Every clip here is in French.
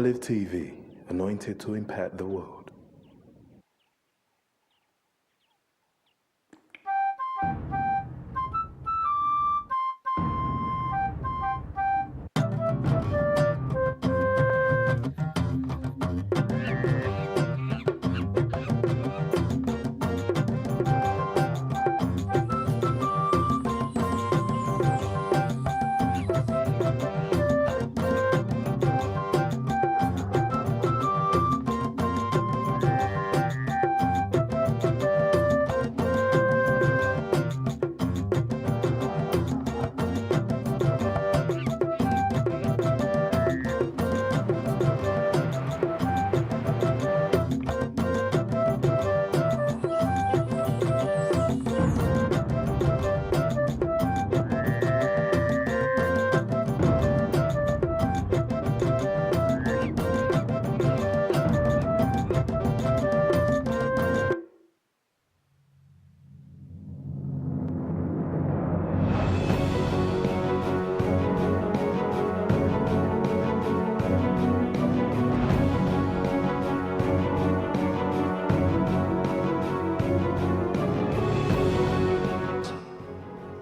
Olive TV, anointed to impact the world.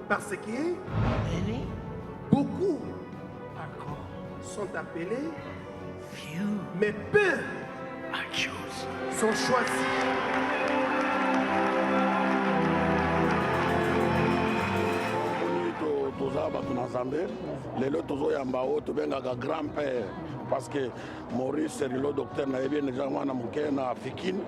Parce que beaucoup sont appelés, mais peu sont choisis. Toza bato na Nzambe lelo tozoyamba oyo tobengaka grand-père parce que Maurice Serilo docteur nayebi déjà mwana moke na Fikine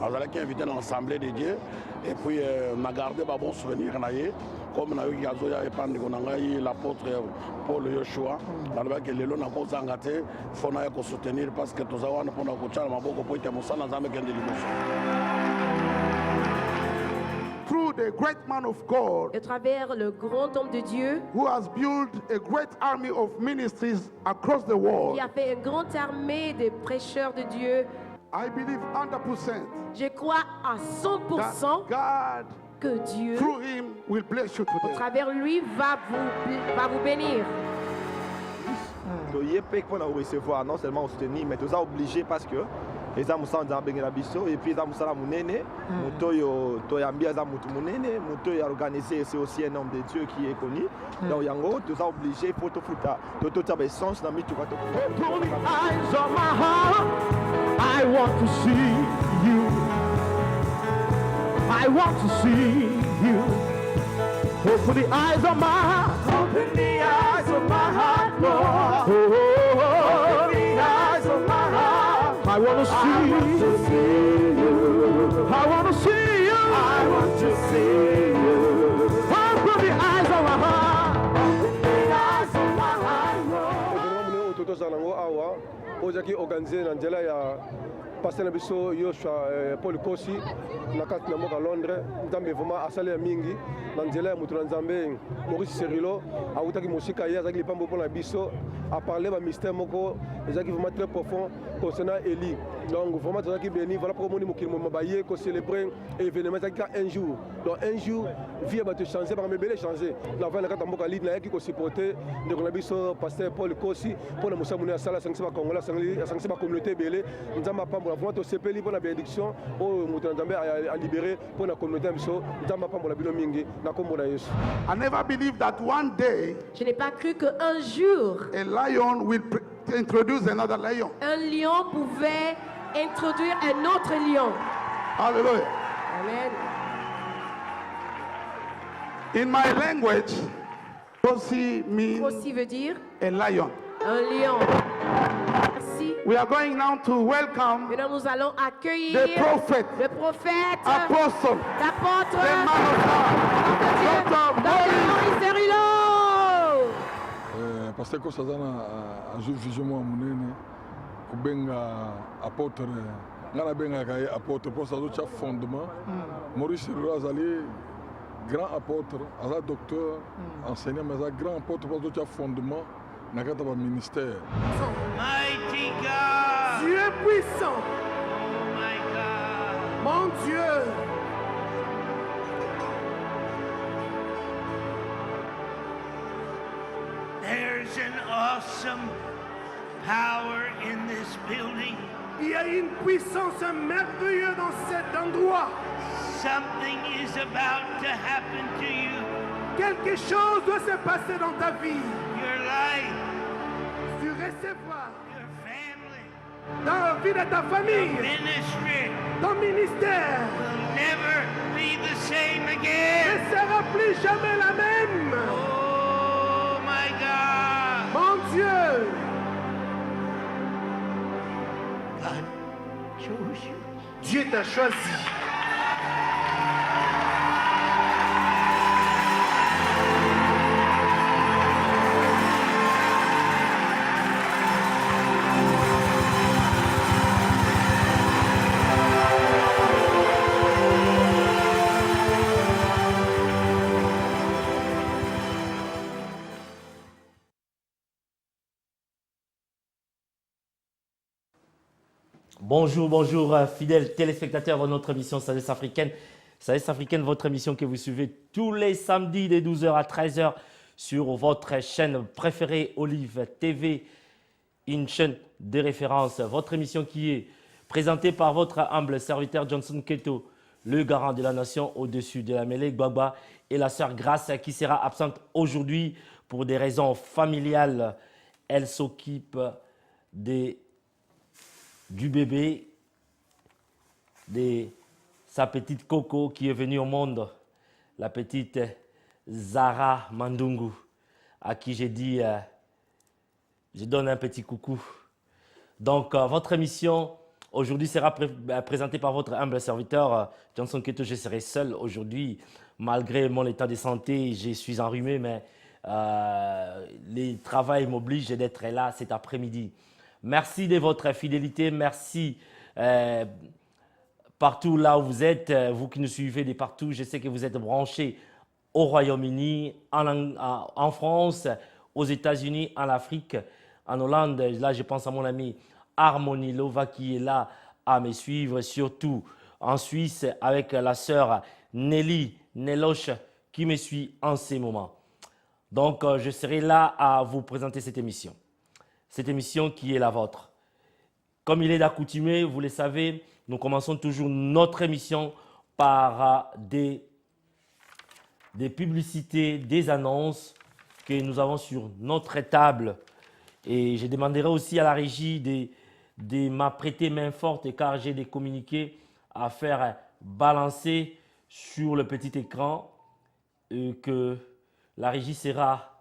azalaki invité dans l'Assemblée de Dieu et puis na gardé ba bon souvenir na ye comme nayoki azoya epandeko na ngai l'apôtre Paul Yoshua nalobaki lelo nakozanga te fo naya kosoutenir parce que toza wana mpona kotyala maboko po ete mosala Nzambe ekende liboso. Through the great man of God, à travers le grand homme de Dieu, who has built a great army of ministries across the world, qui a fait une grande armée de prêcheurs de Dieu, I believe 100% je crois à 100% that God, que Dieu, through him, will bless you à today. travers lui, va vous bénir. Il peut recevoir non seulement soutenir, mais tout obligé parce que les hommes sont dans la biso et puis les hommes sont là munene, mutoyo toyambia za mutu munene, mutoyo organisé c'est aussi un homme de Dieu qui est connu. Donc yango tout ça obligé pour tout futa, tout ça sens na mitu ka to. Open the eyes of my heart, I want to see you. I want to see you. Open the eyes of my heart. Open the eyes of my heart, Lord. Open the eyes of my heart. I want to see you. I want to see you. I want to see you. Open the eyes of my heart. Open the eyes of my heart, Lord. Toto Zanango Awa, Ozaki organisé dans Nzela pasteur biso Yoshua Paul Kosi na kati na mboka Londres Nzambe vraiment asali ya mingi na nzela ya mutu na Nzambe Maurice Serilo awutaki mosika ye azaki lipambo mpona biso a parler ba mystère moko ezaki vraiment très profond concernant Élie. Donc vraiment tozaki béni voilà pourquoi moni mokili mo baye ko célébrer événement ezaki un jour. Donc un jour vie va te changer par mebele changer la va na kati mboka Lille na yaki ko supporter de na biso pasteur Paul Kosi mpona mosamu na sala sangisa ba Congolais sangisa ba communauté belé Nzamba pambo vraiment to sepeli mpona bénédiction o mutu na Nzambe a libéré mpona communauté biso Nzamba pambo la bino mingi na kombo na Yesu. I never believed that one day Je n'ai pas cru qu'un jour, a lion will introduce another lion. un lion pouvait introduire un autre lion. Hallelujah. Amen. In my language, Kosi means Aussi veut dire a lion. un lion. Merci. We are going now to welcome Maintenant, nous allons accueillir the prophet, le prophète, apostle, l'apôtre, the man of God, Dr. Maurice Serilo. Pasteur Kosazana a joué vision moi munene kubenga apôtre ngana benga kay apôtre pour ça d'autres fondement Maurice Serilo azali grand apôtre aza docteur enseignant mais aza grand apôtre pour d'autres fondement na kata ba ministère. Mighty God. Dieu puissant, Oh my God. mon Dieu. There's an awesome power in this building. Il y a une puissance merveilleuse dans cet endroit. Something is about to happen to you. Quelque chose doit se passer dans ta vie. Your life, Tu recevras your family, dans la vie de ta famille, ministry ton ministère will never be the same ne again. sera plus jamais la même. Oh my God. Mon Dieu, God chose you. Dieu t'a choisi. Bonjour, bonjour, fidèles téléspectateurs de notre émission Sagesse Africaine. Sagesse Africaine, votre émission que vous suivez tous les samedis de 12h à 13h sur votre chaîne préférée Olive TV, une chaîne de référence. Votre émission qui est présentée par votre humble serviteur Johnson Keto, le garant de la nation au-dessus de la mêlée, Gbagba, et la sœur Grace qui sera absente aujourd'hui pour des raisons familiales. Elle s'occupe du bébé, de sa petite Coco qui est venue au monde, la petite Zara Mandungu, à qui j'ai dit, je donne un petit coucou. Donc, votre émission aujourd'hui sera présentée par votre humble serviteur, Johnson Keto. Je serai seul aujourd'hui, malgré mon état de santé, je suis enrhumé, mais le travail m'oblige d'être là cet après-midi. Merci de votre fidélité, merci partout là où vous êtes, vous qui nous suivez de partout. Je sais que vous êtes branchés au Royaume-Uni, en France, aux États-Unis, en Afrique, en Hollande. Là, je pense à mon ami Harmonie Lova qui est là à me suivre, surtout en Suisse avec la sœur Nelly Neloche qui me suit en ces moments. Donc, je serai là à vous présenter cette émission. Cette émission qui est la vôtre. Comme il est d'accoutumé, vous le savez, nous commençons toujours notre émission par des publicités, des annonces que nous avons sur notre table. Et je demanderai aussi à la régie de m'apprêter main forte car j'ai des communiqués à faire balancer sur le petit écran et que la régie sera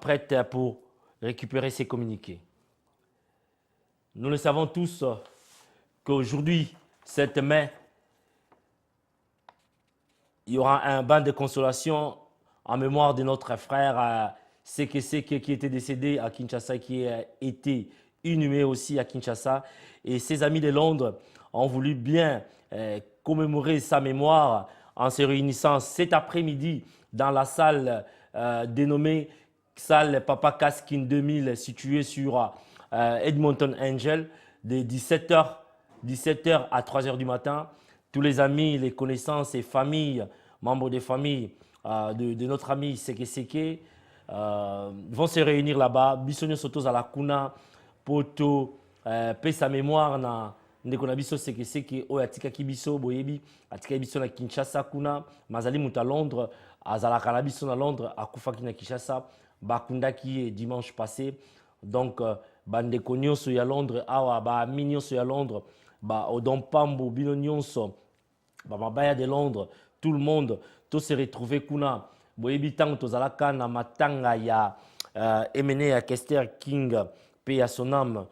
prête pour récupérer ces communiqués. Nous le savons tous qu'aujourd'hui, 7 mai, il y aura un bain de consolation en mémoire de notre frère Seke Seke qui était décédé à Kinshasa, qui a été inhumé aussi à Kinshasa. Et ses amis de Londres ont voulu bien commémorer sa mémoire en se réunissant cet après-midi dans la salle dénommée salle Papa Kaskin 2000 située sur Edmonton Angel de 17h à 3h du matin. Tous les amis, les connaissances et familles, membres des familles de notre ami Seke Seke vont se réunir là-bas. Bisonyo Sotos à la Kuna, Poto, paix sa mémoire na ndeko na biso Seke Seke oyo atikaki biso boyebi atikaki biso na Kinshasa kuna mazali muta Londres azalaka na biso na Londres akufaki na Kinshasa bakundaki dimanche passé. Donc bandeko nyonso ya Londres awa ba ami nyonso ya Londres ba odompambo bino nyonso ba mabaya de Londres, tout le monde to se retrouver kuna boyebi tango tozalaka na matanga ya emene ya Kester King pe ya sonam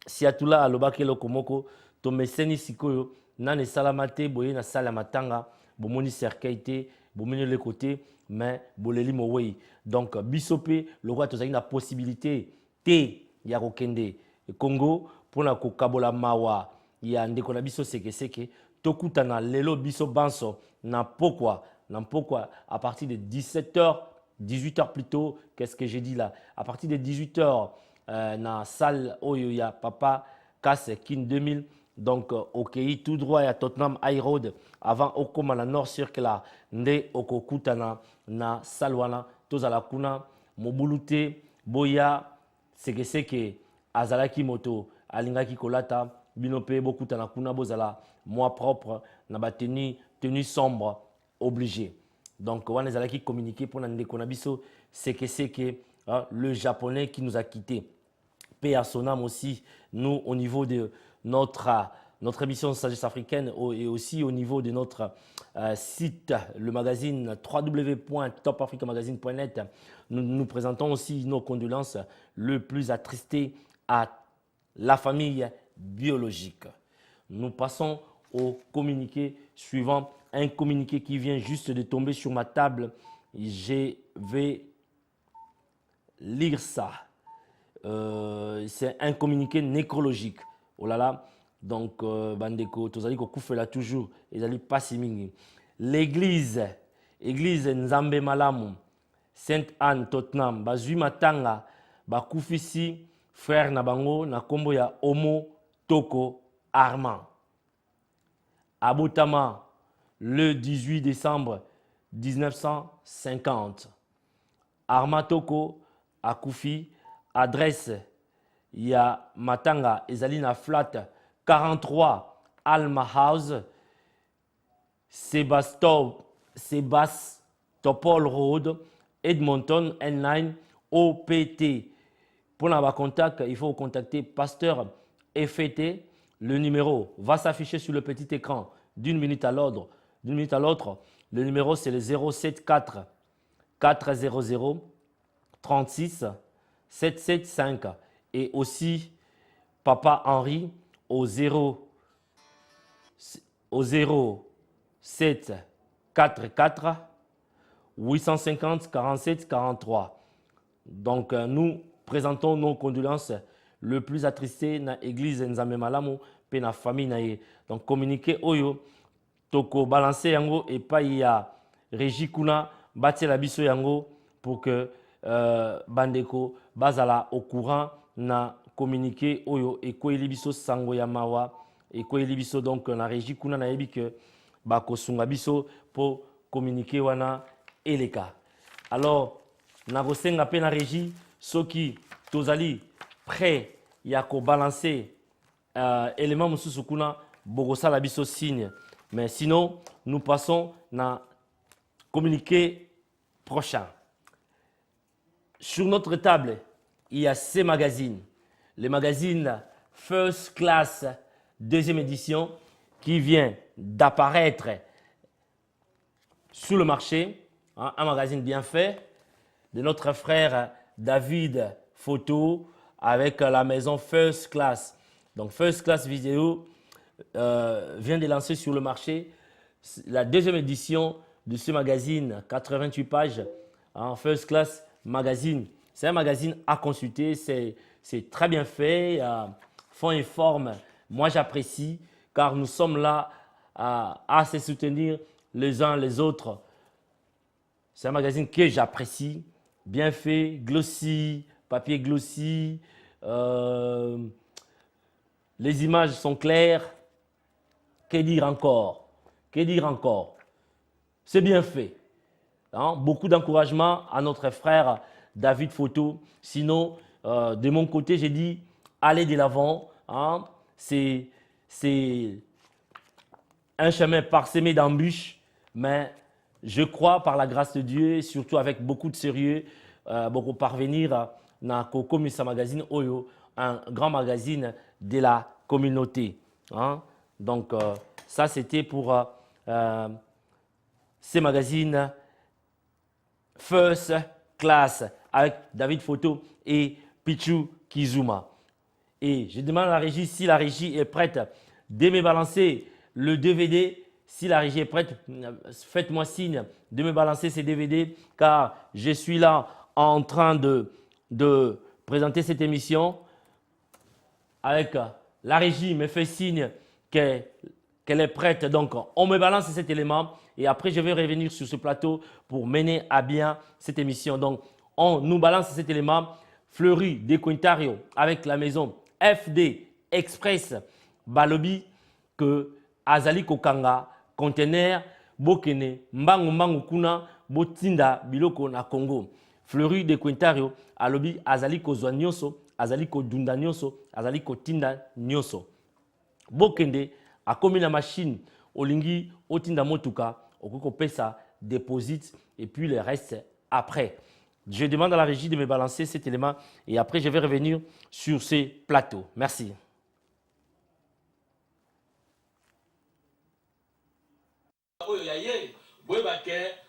siatula alobaki eloko moko tomeseni sikoyo nane salama te boye na sala matanga bomoni cercueil te bomoni le côté mais boleli mowei. Donc biso pe lokwa tozali na possibilité te ya kokende Congo pona kokabola mawa ya ndeko na biso Seke Seke tokutana lelo biso banso na pokwa à partir de 17h 18h plutôt. Qu'est-ce que j'ai dit là? À partir de 18h na salle oyo ya Papa Kaskin 2000. Donc okei tout droit à Tottenham High Road avant okoma na North Circle nde okokutana na salle wana tozala kuna mobulute boya c'est que azalaki moto alingaki kolata bino pe beaucoup na kuna bozala moi propre na ba tenue sombre obligé. Donc on ezalaki communiquer pour ndeko na biso c'est que le japonais qui nous a quitté. Paix à son âme aussi, nous au niveau de notre émission Sagesse africaine et aussi au niveau de notre site, le magazine www.topafricamagazine.net, nous présentons aussi nos condoléances le plus attristées à la famille biologique. Nous passons au communiqué suivant, un communiqué qui vient juste de tomber sur ma table. Je vais lire ça. C'est un communiqué nécrologique. Oh là là. Donc, bandeko, tozali ko koufela toujours. Ezali pasi mingi. L'église Nzambe Malamu, Sainte Anne Tottenham, bazui matanga, bakufisi frère Nabango, na kombo ya Omo Toko Armand. Abotama, le 18 décembre 1950. Armand Toko akufi, adresse ya matanga ezalina flat 43 Alma House, Sebastopol Road, Edmonton, N9, OPT. Pour avoir contact, il faut contacter Pasteur FT. Le numéro va s'afficher sur le petit écran d'une minute à l'autre. Le numéro, c'est le 074 400 36 775. Et aussi, Papa Henri au 07 44 850 47 43. Donc, nous présentons nos condoléances le plus attristé na église Nzambe Malamu pe na famille na ye. Donc, communiqué oyo toko balancer yango et pas ya Régie Kuna batela biso yango pour que bandeko bazala au courant na communiqué oyo et ko elibiso sango ya mawa et ko elibiso donc na Régie Kuna na yebi que bako sunga biso pour communiquer wana eleka. Alors na kosenga pe na Régie soki tozali prêt ya ko balancer élément mususu kuna bokosala biso signe. Mais sinon nous passons na communiqué prochain. Sur notre table, il y a ces magazines. Le magazine First Class, deuxième édition, qui vient d'apparaître sur le marché. Hein, un magazine bien fait de notre frère David Photo avec la maison First Class. Donc First Class Vidéo vient de lancer sur le marché la deuxième édition de ce magazine, 88 pages, hein, First Class Magazine. C'est un magazine à consulter, c'est très bien fait, fond et forme. Moi, j'apprécie car nous sommes là à se soutenir les uns les autres. C'est un magazine que j'apprécie, bien fait, glossy, papier glossy, les images sont claires. Que dire encore? Que dire encore? C'est bien fait. Hein? Beaucoup d'encouragement à notre frère David Photo. Sinon, de mon côté, j'ai dit, allez de l'avant. Hein? C'est un chemin parsemé d'embûches, mais je crois par la grâce de Dieu, et surtout avec beaucoup de sérieux, beaucoup parvenir à Komisa Magazine Oyo, un grand magazine de la communauté. Hein? Donc, ça, c'était pour ces magazines First Class avec David Photo et Pichu Kizuma. Et je demande à la régie si la régie est prête de me balancer le DVD. Si la régie est prête, faites-moi signe de me balancer ces DVD car je suis là en train de présenter cette émission. Avec la régie me fait signe qu'elle est prête. Donc, on me balance cet élément et après, je vais revenir sur ce plateau pour mener à bien cette émission. Donc, on nous balance cet élément. Fleury de Quintario avec la maison FD Express Balobi que Azali Kokanga conteneur Bokene Mbangu Kuna Botinda Biloko na Congo. Fleury de Quintario Alobi Azali Kozwa Nyonso azali kodunda nyonso, azali kotinda nyonso. Bokende akomi na machine olingi otinda motuka okoko pesa deposit et puis le reste après. Je demande à la régie de me balancer cet élément et après je vais revenir sur ces plateaux. Merci.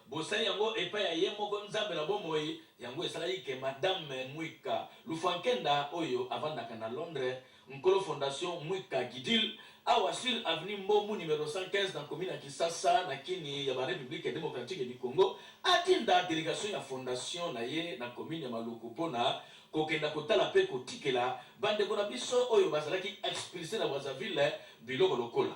bosani yango epai ya ye moko nzambe na bomoi yango esalaki ke madame Mwika Lufankenda oyo avandaka na Londres nkolo fondation Mwika Gidil awa sur avenue Mbomu numéro 115 na commune ya Kisasa na kini ya ba République démocratique du Congo atinda délégation ya fondation na ye na commune ya Maluku pona kokenda kotala pe kotikela bandeko na biso oyo bazalaki expulsé na Brazzaville biloko lokola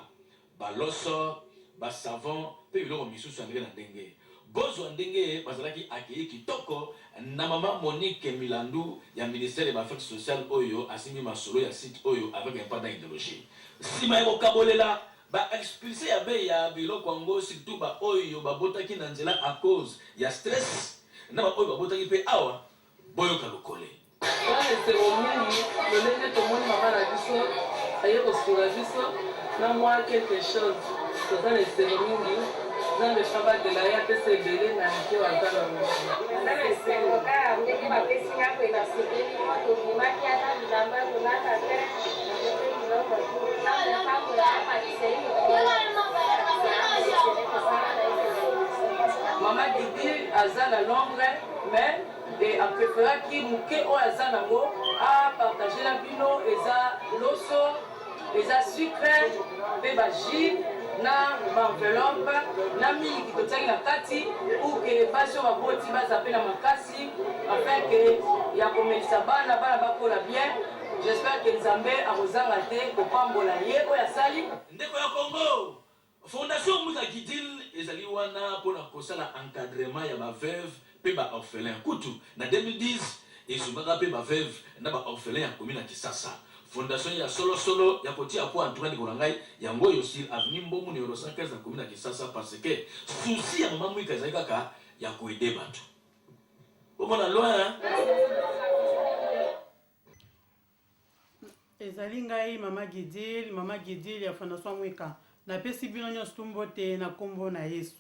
baloso basavon pe biloko misusu ndenge na ndenge bozo ndenge bazalaki akeye kitoko na mama Monique Milandu ya ministère des affaires sociales oyo asimi masolo ya site oyo avec un pas d'idéologie sima yako kabolela ba expulsé ya be ya biloko ngo surtout ba oyo babotaki na nzela à cause ya stress na ba oyo babotaki pe awa boyo kalokole c'est au mini le tout le monde mama na biso aye kosunga biso na moi quelque chose dans les cérémonies dans le Shabbat de la Yate c'est belé na nki wa tala mo na le seroka ndeke ba pesinga ko na sebeli to kimaki ata bilamba kuna kate Maman Didi azal à Londres mais et a préféré qui mouke o azal nango a partager la bino eza loso eza sucre pe ba jus na enveloppe na mingi totaki na kati pour que basi oyo baboti bazape na makasi afin que ya komelisa bana bakola bien. J'espère que Nzambe akozanga te kopambola ye oyo asali ndeko ya Congo fondation Mwika Gidil ezali wana mpona kosala encadrement ya baveuve pe baorphelin kutu na 2010 ezungaka pe baveuve na baorphelin ya commune ya Kisasa fondation ya solo ya kotia po Antoine Kolangai yango yo sur avenue Mbomu numéro 115 na commune ya Kisasa parce que souci ya mama Mwika ezali kaka ya koede bato omona loin ezali ngai mama Gidil ya fondation Mwika napesi bino nyonso tumbo te na kombo na Yesu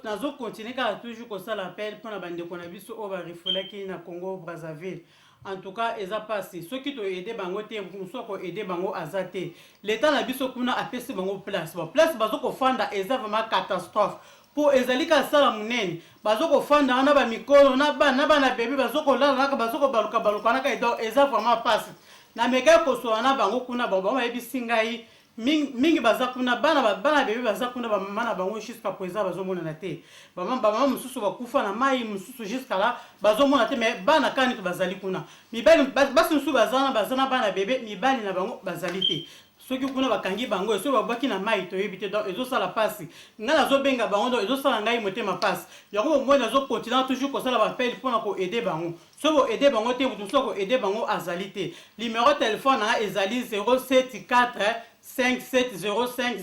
nazo continuer kaka toujours kosala appel mpona bandeko na biso oyo barefulaki na Congo Brazzaville. En tout cas eza pasi soki to aider bango te muso ko aider bango aza te l'état na biso kuna apesi bango place bazoko fanda eza vraiment catastrophe pour ezali ka sala munene bazoko fanda na ba mikolo na bana bébé bazoko lala naka bazoko baluka naka edo eza vraiment pasi na meka ko so na bango kuna ba yebi ngai mingi baza kuna bana bébé baza kuna ba mama na bango jusqu'à présent bazomona na te ba mama mususu bakufa na mai mususu jusqu'à là bazomona te mais bana kani to bazali kuna mibali basi mususu bazana bana bébé mibali na bango bazali te soki kuna bakangi bango so babaki na mai to yebite donc ezo sala pasi ngala zo benga bango donc ezo sala ngai motema pasi yango moi nazo continuer toujours ko sala ba appel pour na ko aider bango so bo aider bango te mutu so ko aider bango azali te numéro téléphone na ezali 074 5705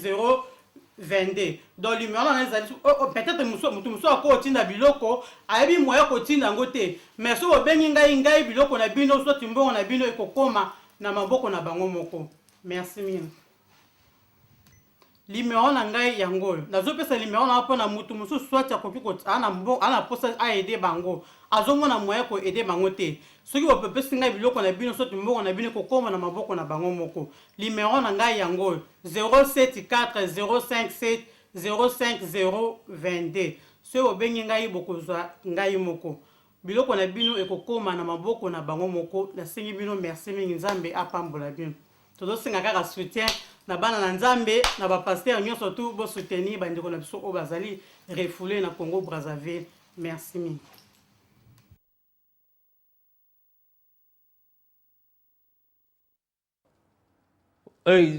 dans le numéro peut-être mutu ako tinda biloko ayebi moya ko tinda ngote mais so bengi ngai biloko na bino so timbongo na bino ekokoma na maboko na bango moko. Merci mille. Numéro na ngai yango nazo pesa numéro na pona mutu musu soit akoki ko ana posa a aider bango azomona moya ko aider bango te soki o pepe singa biloko na bino so timbongo na bino kokoma na maboko na bango moko. Numéro na ngai yango 074 057 05022 so obengi ngai bokozwa ngai moko biloko na bino ekokoma na maboko na bango moko na singi bino. Merci mingi Nzambe apambola bino todo singa kaka soutien na bana na Nzambe na ba pasteur nyonso tout bo soutenir bandeko na biso o bazali refoulé na Congo Brazzaville. Merci mingi.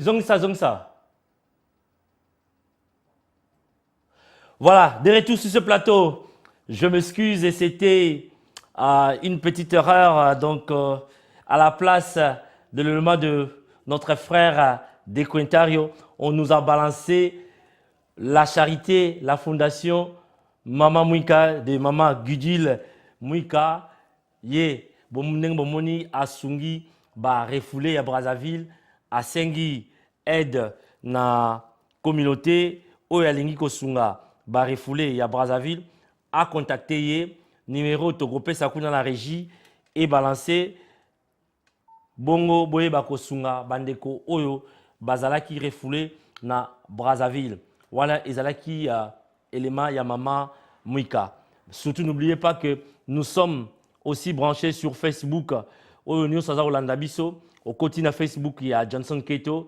Zongsa. Voilà, de retour sur ce plateau. Je m'excuse et c'était une petite erreur. Donc, à la place de l'élément de notre frère de Quintario, on nous a balancé la charité, la fondation Mama Mwika de Mama Gidil Mwika. ndenge bomoni asungi ba refoulé ya Brazzaville asengi aide na communauté oyo alingi kosunga ba refoulé ya Brazzaville a contacté ye numéro tokopesa kuna na régie et balancer bongo boye bakosunga bandeko oyo bazalaki refoulé na Brazzaville. Voilà ezalaki élément ya Maman Mwika. Surtout n'oubliez pas que nous sommes aussi branchés sur Facebook. Oyo nous saza Olanda biso au côté na Facebook il y a Johnson Keto,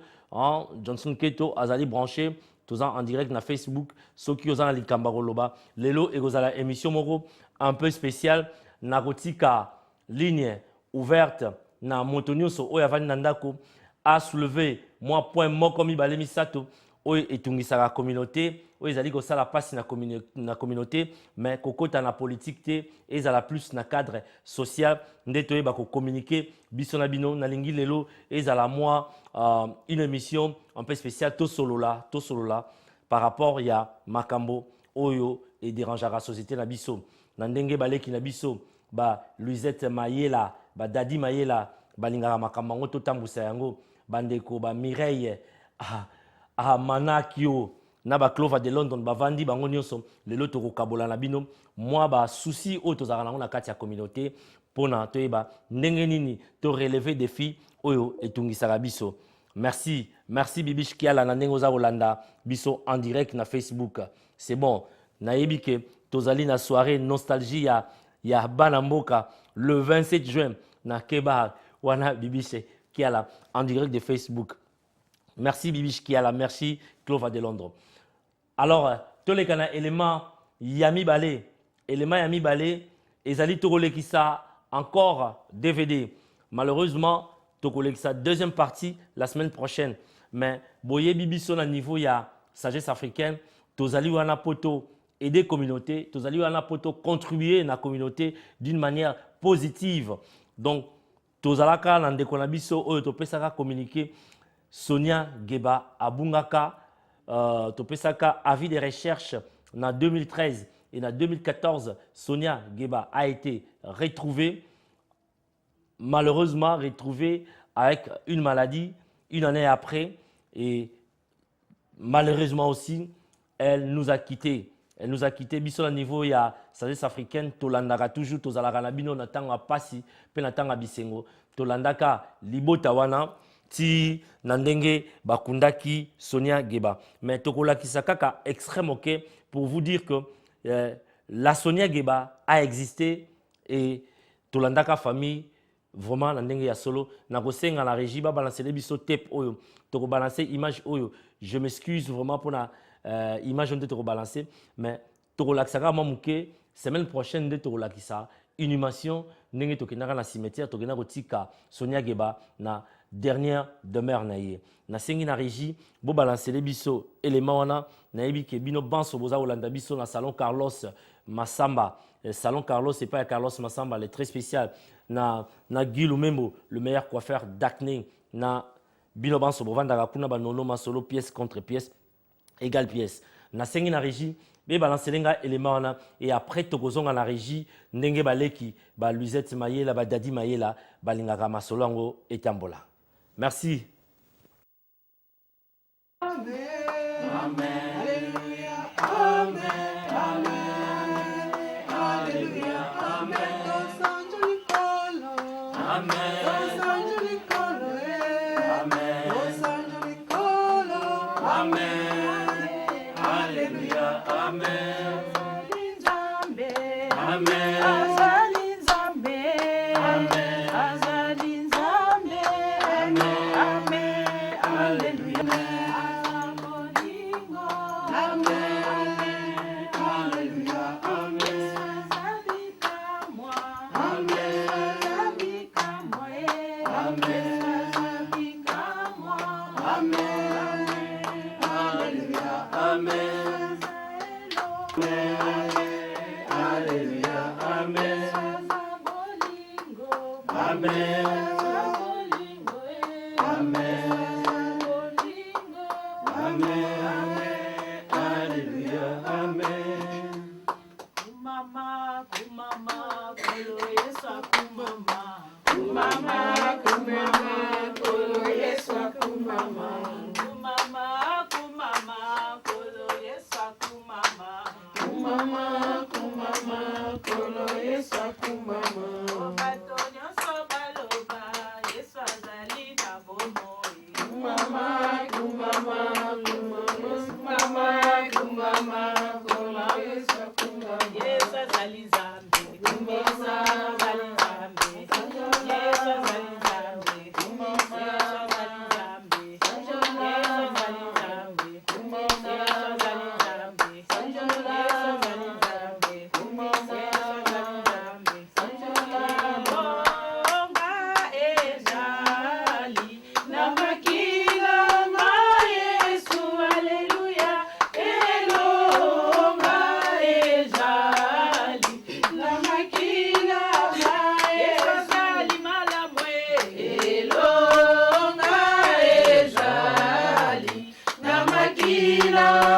Johnson Keto azali branché tous en direct na Facebook ceux qui osana likamba koloba lelo ekozala émission moko un peu spéciale na kotika ligne ouverte na motonyoso oyo avani na ndako a soulever moi point moko mibale misato oyo etungisaka communauté oyo ezali kosala pasi na communauté mais kokota na politique te ezala plus na cadre social nde toyeba communiquer biso na bino nalingi lelo ezala moi une émission un peu spéciale to solola par rapport ya makambo oyo et dérangera société na biso na ndenge baleki na biso ba Luisette Mayela ba Dadi Mayela balingaka makambo ngo totambusa yango bandeko ba Mireille Manakio na ba Clova de London bavandi bango nyonso lelo tokokabola na bino moi ba souci oyo tozalaka nango na kati ya communauté pona toyeba ndenge nini to relever défi oyo etungisaka biso. Merci Bibish Kiala na ndenge oza kolanda biso en direct na Facebook. C'est bon nayebi ke tozali na soirée nostalgie ya bana mboka le 27 juin na Keba wana Bibish Kiala en direct de Facebook. Merci Bibish Kiala, merci Clova de Londres. Alors, tous les canaux éléments Yami Balé, ezali tokolekisa encore DVD. Malheureusement, tokolekisa deuxième partie la semaine prochaine. Mais boye bibiso na niveau ya sagesse africaine, tozali wana poto aider communauté, tozali wana poto contribuer na communauté d'une manière positive. Donc tozalaka na ndeko na biso oyo topesaka communiquer Sonia Geba Abungaka, topesaka avis de recherche en 2013 et en 2014. Sonia Geba a été retrouvée, malheureusement retrouvée avec une maladie une année après et malheureusement aussi elle nous a quittés. Elle nous a quittés. Biso na niveau ya sagesse africaine tolandaka toujours tozalaka na bino na tanga pasi pe na tanga bisengo tolandaka libota wana ti nandenge bakundaki Sonia Geba. Mais tokolakisa kaka extrême ok pour vous dire que la Sonia Geba a existé et tolandaka famille vraiment nandenge ya solo na kosenga la régie ba balancer biso tape oyo toko balancer image oyo. Je m'excuse vraiment pour la image on te balancer mais tokolakisa kaka mamuke semaine prochaine de tokolakisa inhumation ndenge tokendaka na cimetière tokenda kotika Sonia Geba na dernière demeure na ye na sengi na régie bo balancer biso élément wana na yebi ke bino banso boza olanda biso na salon Carlos Massamba. Salon Carlos c'est pas Carlos Massamba, elle est très spécial na Guy Lumembo, le meilleur coiffeur d'acné na bino banso bovanda kuna ba nono masolo pièce contre pièce égale pièce na sengi na régie be balancer lenga élément wana et après tokozonga na régie ndenge baleki ba Luisette Mayela ba Dadi Mayela balingaka masolo ngo etambola. Merci. Amen. Amen. Alléluia. Amen. Amen. Alléluia. Amen. Amen. Amen. Alléluia. Amen. Kumama, kumama, kolo Yesu kumama.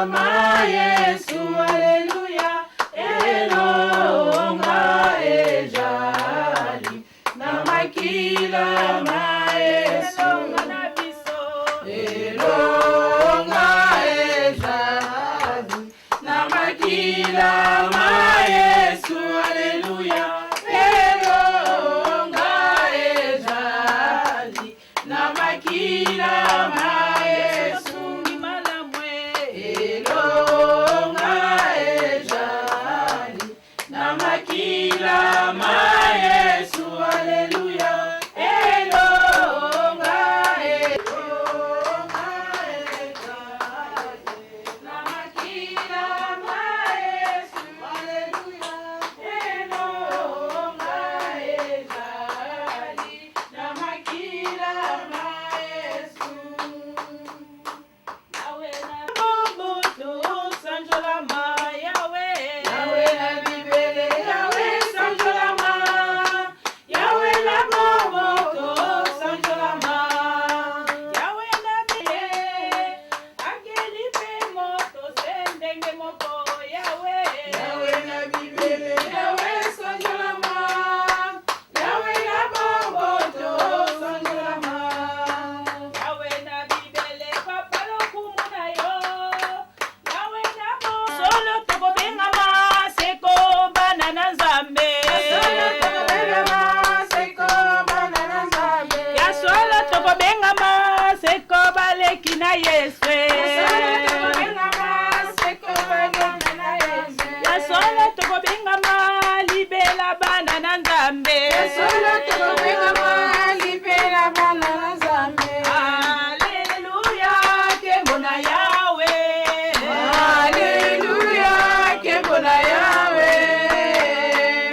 ma Yesu, Alléluia. Elonga ejali, na makila ma Yesu na biso. Elonga ejali, na makila ma Yesu, Alléluia. Elonga ejali, na makila ma Yesu malamwe. Elonga ejali, na makila ma Yesu, Alléluia. Elonga na makila ma Yesu, Alléluia. Elonga ejali, na makila ma Yesu. Yawe na moto sanjolama, Yawe. Yawe na bibele, Yawe sanjolama. Yawe na moto sanjolama. Yawe na bibele, akeli pe moto sendenge moko, Yawe. Yawe na bibele, Yawe sanjolama. Yawe na moto sanjolama. Yawe na bibele, papa lokumuna yo. Yawe na solo toko bengama seko banana nzambe. Solo toko bengama seko banana nzambe. Ya solo toko bengama seko baleki na Yesu. Solo toko bengama seko baleki na Yesu. Ya solo toko bengama libela banana nzambe. Solo toko bengama libela banana nzambe. Alléluia, kembo na Yawe. Alléluia, kembo na Yawe.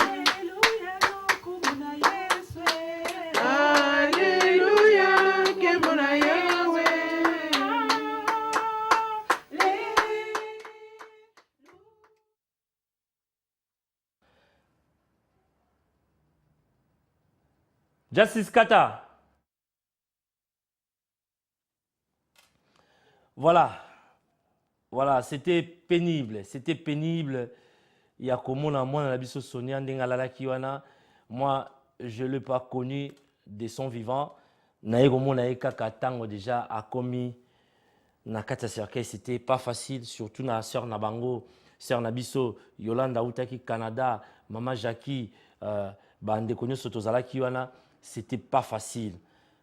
Alléluia, lokumu na Yesu. Alléluia, kembo na Yawe. Justice Kata. Voilà, c'était pénible. Il y a comme on a moins la biso Sonia Ndengalala Kiwana. Moi, je ne l'ai pas connu de son vivant. Naïgo Monaïka Katango déjà a commis Nakata Cercueil. C'était pas facile, surtout na sœur Nabango, sœur Nabiso, Yolanda Outaki Canada, Maman Jackie, Bande Konyo Sotozala Kiwana. C'était pas facile.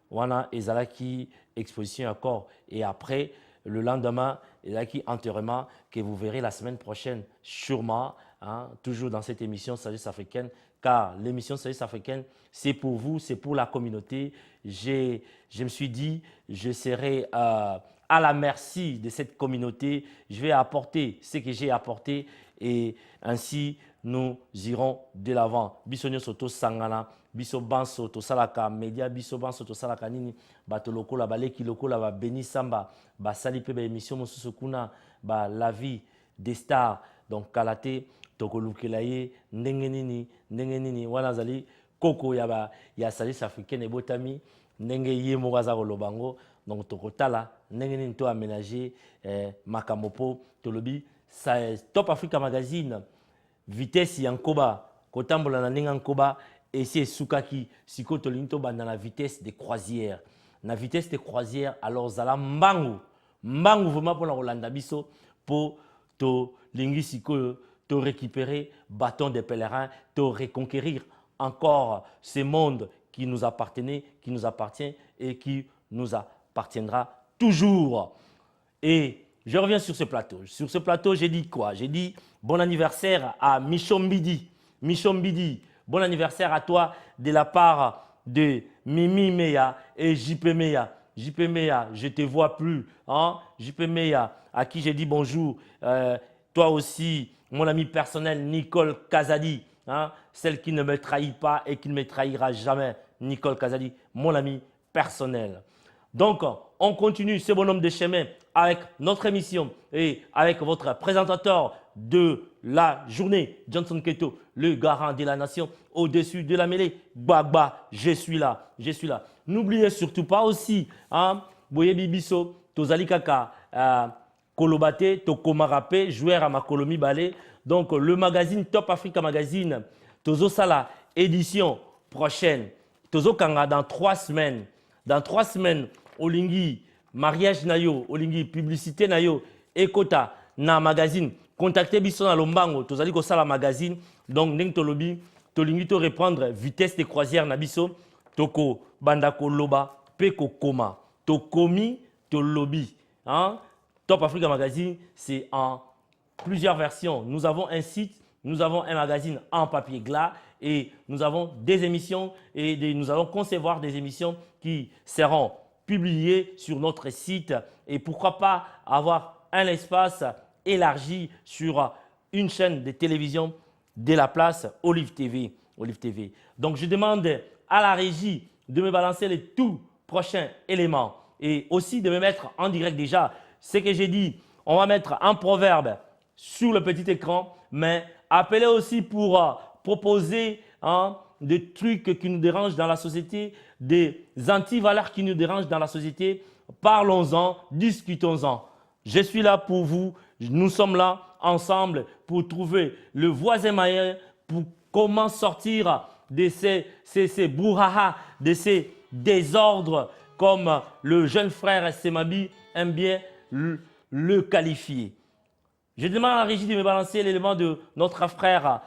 Wana Ezalaki exposition encore. Et après, le lendemain, Ezalaki enterrement que vous verrez la semaine prochaine, sûrement, hein, toujours dans cette émission Sagesse africaine, car l'émission Sagesse africaine, c'est pour vous, c'est pour la communauté. Je me suis dit, je serai à la merci de cette communauté. Je vais apporter ce que j'ai apporté et ainsi nous irons de l'avant. Bisonyo Soto Sangana. Biso banso to salaka media biso banso to salaka nini bato lokola baleki lokola ba Beni Samba ba sali pe ba émission mosusu kuna ba la vie des stars donc kalate to kolukela ye ndenge nini wana zali koko ya Sagesse africaine ebotami ndenge ye mokaza kolobango donc to kotala ndenge nini to aménager makamopo to lobi Top Africa Magazine vitesse yankoba kotambola na ndenge nkoba. Et c'est Soukaki, Sikoto Linto dans la vitesse de croisière. La vitesse de croisière, alors Zala Mbangu vraiment pour la Rolanda Biso, pour te linguisiko, te récupérer, bâton des pèlerins, te reconquérir encore ce monde qui nous appartenait, qui nous appartient et qui nous appartiendra toujours. Et je reviens sur ce plateau. Sur ce plateau, j'ai dit quoi? J'ai dit bon anniversaire à Michombidi. Bon anniversaire à toi de la part de Mimi Meya et JP Meya. JP Meya, je ne te vois plus. Hein? JP Meya, à qui j'ai dit bonjour. Toi aussi, mon ami personnel, Nicole Kazadi. Hein? Celle qui ne me trahit pas et qui ne me trahira jamais. Nicole Kazadi, mon ami personnel. Donc, on continue ce bonhomme de chemin avec notre émission et avec votre présentateur de la journée, Johnson Keto, le garant de la nation, au-dessus de la mêlée. Gbagba, je suis là. N'oubliez surtout pas aussi, hein, Boye Bibiso, Tozali Kaka, Kolobate, Tokomarapé, joueur à Makolomi Balé. Donc le magazine Top Africa Magazine, Tozo Sala, édition prochaine. Tozo Kanga dans 3 semaines. Dans 3 semaines, Olingi, mariage nayo, Olingi, publicité nayo, Ekota, na magazine. Contactez Bisson à Lombango, Tozali ko Sala magazine. Donc Ning Tolobi, Tolingi to reprendre vitesse de croisière Nabiso, Toko, Bandako Loba, Peko Koma, Tokomi, Tolobi. Hein? Top Africa Magazine, c'est en plusieurs versions. Nous avons un site, nous avons un magazine en papier glas et nous avons des émissions et nous allons concevoir des émissions qui seront publiées sur notre site et pourquoi pas avoir un espace élargi sur une chaîne de télévision de la place Olive TV. Olive TV. Donc je demande à la régie de me balancer les tout prochains éléments et aussi de me mettre en direct déjà. Ce que j'ai dit, on va mettre un proverbe sur le petit écran, mais appelez aussi pour proposer des trucs qui nous dérangent dans la société, des antivaleurs qui nous dérangent dans la société. Parlons-en, discutons-en. Je suis là pour vous, nous sommes là ensemble pour trouver le voisin moyen pour comment sortir de ces brouhaha, de ces désordres comme le jeune frère Semabi aime bien le qualifier. Je demande à la régie de me balancer l'élément de notre frère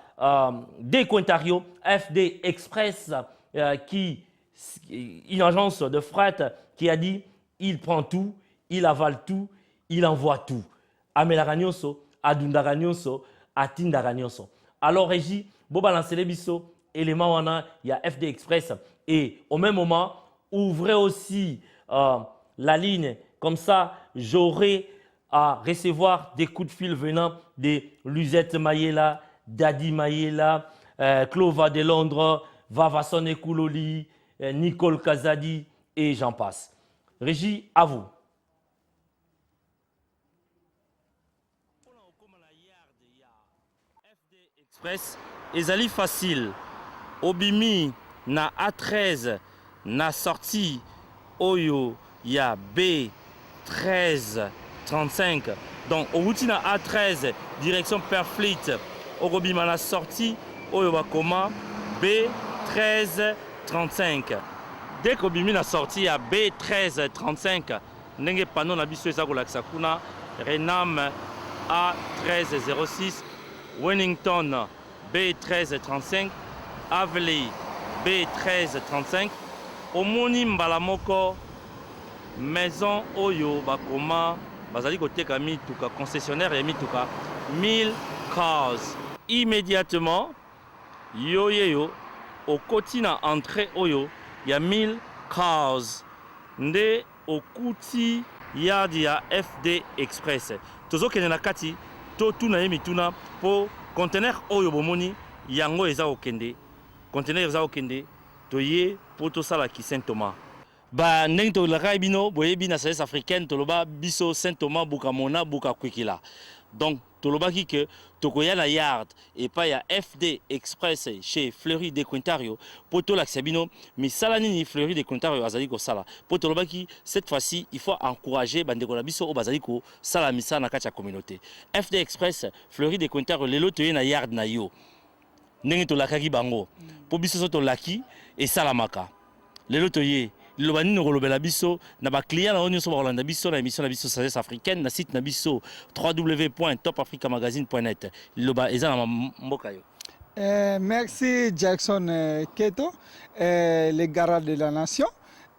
Deco Ontario, FD Express, une agence de fret qui a dit il prend tout, il avale tout, il envoie tout. Amela Nyonso, Adunda Nyonso, Atinda Nyonso. Alors régie, bon balancer les bisous, élément il y a FD Express et au même moment ouvrez aussi la ligne. Comme ça, j'aurai à recevoir des coups de fil venant de Luzette Mayela, Dadi Mayela, Clova de Londres, Vavason Kouloli, Nicole Kazadi et j'en passe. Régie, à vous. Express, ezali facile. Obimi na A13 na sorti Oyo ya B1335. Donc au na A13 direction Perfleet. Obima na sorti Oyo bakoma B1335. Dès qu'Obimi na sorti à B1335, ndenge panneau na biso eza kolakisa kuna Renam A1306, Wellington B1335, Avley B1335, omoni mbala moko maison oyo bakoma bazali koteka mituka concessionnaire ya mituka 1000 cars. Immédiatement yo okoti na entrée oyo ya 1000 cars nde okuti yard ya FD Express. Tozokende na kati to tuna ye mituna po conteneur oyo bomoni yango eza okende. Conteneur eza okende toye po tosala ki Saint Thomas. Ba ndenge tolaka bino boyebi na sagesse africaine toloba biso Saint Thomas bukamona buka kwikila. Donc tolobaki que tokoya na yard et pas ya FD Express chez Fleury de Quintario pour tolakisa bino misala nini Fleury de Quintario azali ko sala. Pour tolobaki cette fois-ci il faut encourager bandeko na biso o bazali ko sala misala na kati ya communauté. FD Express Fleury de Quintario lelo toye na yard na yo. Ndenge tolakaki bango po biso so tolaki et salamaka. Lelo toye lobani no kolobela biso na ba client na onyo so ba kolanda biso na émission na biso sagesse africaine na site na biso www.topafricamagazine.net loba eza na mboka yo. Merci Jackson Keto, les gardes de la nation.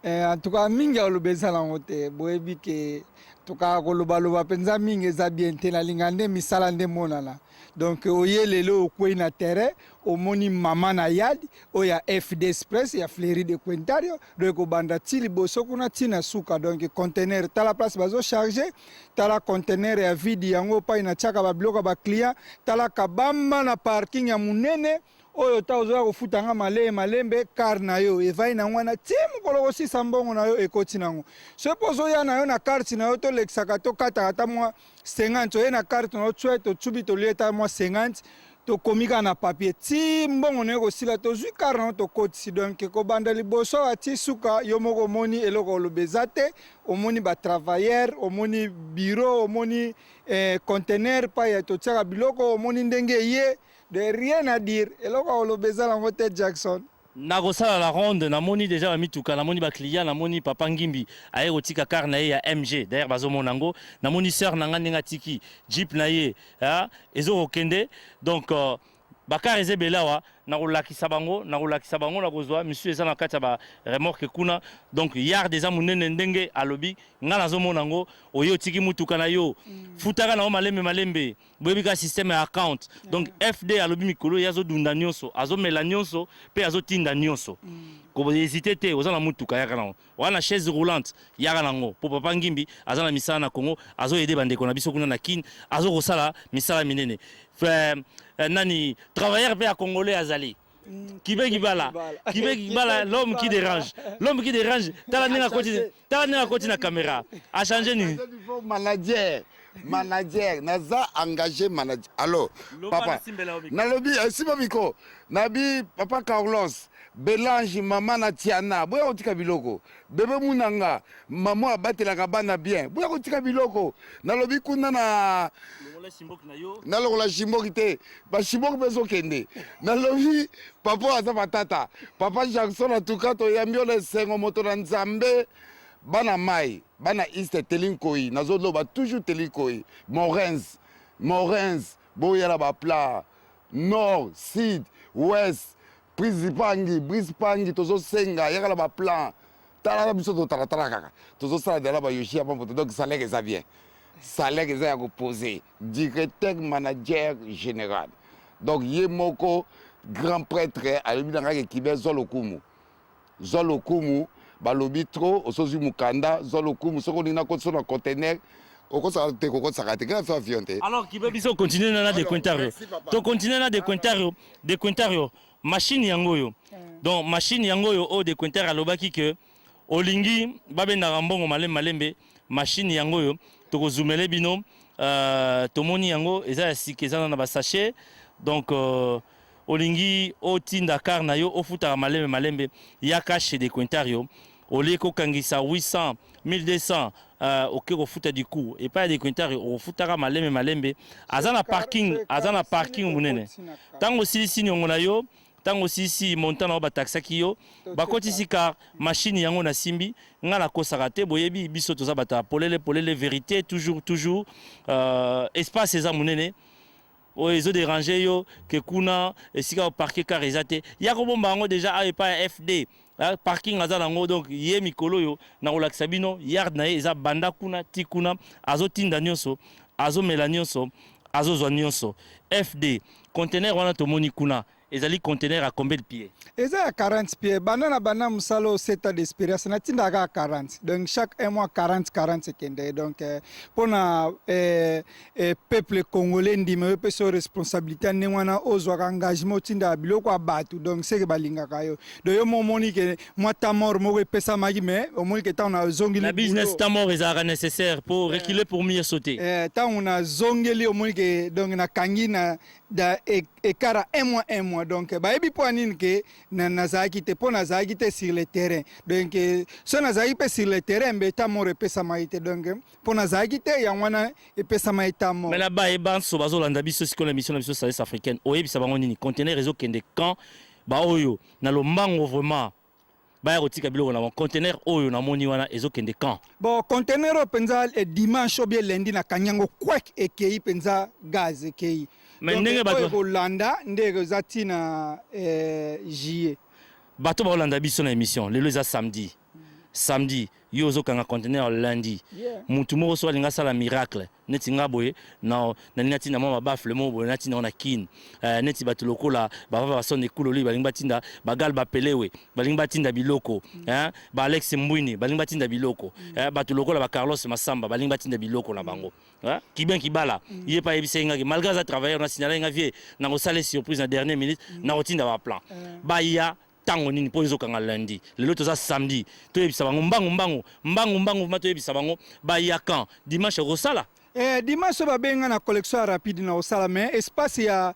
En tout cas mingi olobeza la ngote boyebi ke toka koloba penza mingi eza bien te na lingande misala nde monana. Donc oye lelo okwe na terrain omoni mama na yad oya FD Express ya Fleury de Quintario donc banda tili boso kuna tina suka donc conteneur tala place bazo charger tala conteneur ya vide yango pa ina chaka ba bloka ba client tala kabamba na parking ya munene oyo ta ozoya kofutanga malembe car na yo evai na ngwana timu koloko si sambongo na yo ekoti nango sepozo ya na yo na carte na yo to lexaka to kata ata mwa 50 oye na carte na yo tsubi to lieta mwa 50 tokomika na papier ti mbongo ne kosila tozwi kar na tokotisi donc kobanda liboso ati suka yo moko omoni eloko olobeza te omoni batravailleur omoni bureau omoni conteneur pa ya totiaka biloko omoni ndenge ye de rien à dire eloko olobeza nango te Jackson. Nakosala la ronde namoni déjà bamituka namoni client namoni papa ngimbi aye kotika car na ye ya MG d'ailleurs bazomona ngo namoni sœur nanga ndenga tiki jeep na ye ezokokende donc bakar ezebela wa nakolakisa bango nakozwa monsieur eza na kati ya ba remorque kuna donc yard eza munene ndenge alobi nga nazomona ngo oyo tiki mutuka na yo futaka na malembe boyebika système ya account donc FD alobi mikolo yazo dunda nyonso azomela nyonso pe azotinda nyonso ko hésiter te oza na mutuka yaka nango wana chaise roulante yaka nango po papa ngimbi aza na misala na Congo azo aider bandeko na biso kuna na kin azo kosala misala minene nani travailleur pe ya congolais azali Kibekibala, l'homme qui dérange. L'homme qui dérange, t'as la côté na caméra. A changé ni. Manager, naza engagé manager. Alors, papa, nalobi, simamiko, nabi papa Carlos, Belange, maman Natiana, boya otika biloko. Bebe munanga, maman abate la kabana bien. Boya otika biloko. Nalobi kuna na nalola shimbok te, ba shimbok bezo kende. Nalobi papa aza patata. Papa Jackson atukato yambio le sengo moto na Nzambe. Bana mai, bana East Telinkoi, nazolo ba toujours Telinkoi. Morens, boya la ba plat. Nord, Sud, Ouest, Brise Pangi, tozo senga, yaka la ba plan. Tala biso to tala kaka. Tozo sala de la ba yoshi apa donc salaire eza bien. Salaire eza ya ko poser. Directeur manager général. Donc yemoko grand prêtre alobi na ngaki kibe Zolokumu. Zolokumu balobi trop osozi mukanda Zolokumu soko nina ko so na conteneur. Alors qui peut biso continuer na de Quintario. To continuer na de Quintario machine yangoyo. Donc machine yangoyo o de Quintario alobaki que olingi babenda rambongo malembe machine yangoyo to ko zoomele bino tomoni yango eza sikeza na ba sachet donc olingi o tinda car na yo ofuta malembe ya cache de Quintario oliko kangisa 800 1200 ok refuta du coup et pas des Quintario refutaka malembe azana parking munene tango sisi nyongo na yo tango sisi montana ba taxaki yo bakotisi car machine yango na simbi ngala kosaka te boyebi biso toza bata polele vérité toujours espace eza munene o ezo déranger yo ke kuna esika parquer car ezate ya ko bomba ngo déjà a pas FD parking aza nango donc ye mikolo yo na kolakisa bino yard na ye eza banda kuna tikuna azotinda nyonso azomela nyonso azozwa nyonso FD conteneur wana tomoni kuna ezali conteneur à combien de pieds? Eza à 40 pieds. Banana musalo 7 ans d'expérience. Na tinda à 40. Donc chaque un mois 40 secondes. Donc pour na peuple congolais ndime pe so responsabilité ne wana ozwa engagement tinda biloko abatu. Donc c'est que balinga kayo. Do yo momoni ke moi ta mort mo pesa magi mais au moins que ta na zongeli. La business ta mort est nécessaire pour reculer pour mieux sauter. Ta on a zongeli au moins que donc na kangi na da ekara un mois donc bayebi po anini ke nazaki te po nazaki te sur le terrain donc so nazaki pe sur le terrain mbe ta mo repesa maite donc po nazaki te ya wana epesa maita mo mais là-bas e banso bazolanda biso siko la mission na biso service africaine oyebisa bango nini conteneur réseau kende quand ba oyo na lombango vraiment ba rotika biloko na conteneur oyo na moni wana ezokende quand bon conteneur penza dimanche ou bien lundi na kanyango kwek ekei penza gaz ekei mais ndenge bato Holanda ndenge zati na juillet bato ba Holanda biso na émission lelo za samedi yo zokanga conteneur lundi mutu moko so alinga sala miracle neti ngaboye na nati na mama bafle mo boye nati na kin neti bato lokola ba sonne kuloli balinga tinda bagal ba pelewe balinga tinda biloko ba Alex Mbwini balinga tinda biloko bato lokola ba Carlos Masamba balinga tinda biloko na bango kiben kibala yé pa yebisa ngaki malgré ça travailleur na signaler nga vie na ko sala surprise na dernière minute na rotinda ba plan ba ya tango nini po ezokanga lundi lelo toza samedi toyebisa bango mbangu ma toyebisa bango ba ya quand dimanche rosala Dimanche babenga na collection rapide na osala mais espace ya